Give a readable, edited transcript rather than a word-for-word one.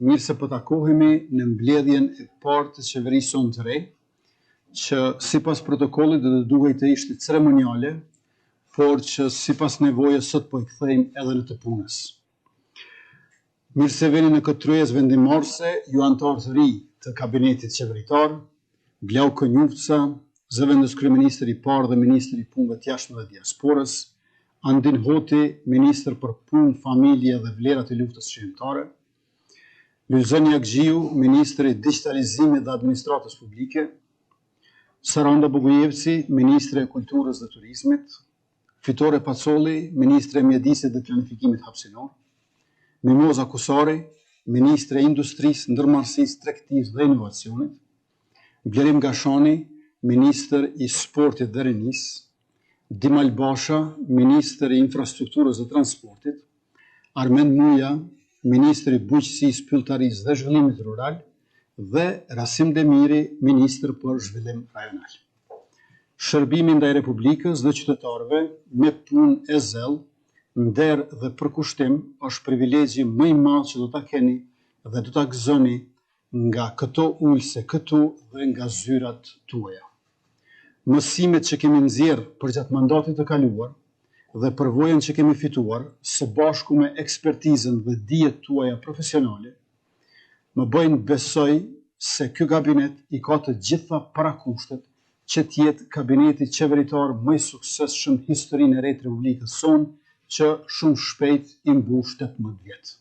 mirë se po takohemi në mbledhjen e parë të qeverisë sonë të re, që sipas protokollit do të duhej të ishte ceremoniale, por që sipas nevojës sot po i kthejmë edhe në të punës. Mirë se vini në këtë tryezë vendimmarrëse, ju anëtarë të ri të kabinetit qeveritar, Blau Konjufca, zëvendës kryeministër i parë dhe ministri i punëve të jashtme dhe diasporës, Andin Hoti, ministër për punë, familje dhe vlerat e luftës shqiptare, Lulzën Jakxhiu, ministri i digitalizimit dhe administratës publike, Saranda Bogujevci, ministre e kulturës dhe turizmit, Fitore Pacolli, ministre e mjedisit dhe planifikimit hapësinor, Mimoza Kusari, ministre e industrisë, ndërmarrësisë, tregtisë dhe inovacionit, Blerim Gashani, ministër i sportit dhe rinisë, Dimal Basha, ministër i infrastrukturës dhe transportit, Armend Muja, ministër i bujqësisë, pylltarisë dhe zhvillimit rural, dhe Rasim Demiri, ministër për zhvillim rajonal. Shërbimi ndaj Republikës dhe qytetarëve me punë e zellë, nder dhe përkushtim është privilegji më i madh që do ta keni dhe do ta gëzoni nga këto ulse këtu dhe nga zyrat tuaja. Mësimet që kemi nxjerrë përgjatë mandatit të kaluar dhe përvojën që kemi fituar së bashku me ekspertizën dhe dijet tuaja profesionale, më bëjnë besoj se ky kabinet i ka të gjitha parakushtet që të jetë kabineti qeveritar më i suksesshëm në historinë e re të Republikës sonë, që shumë shpejt i mbush 18 vjet.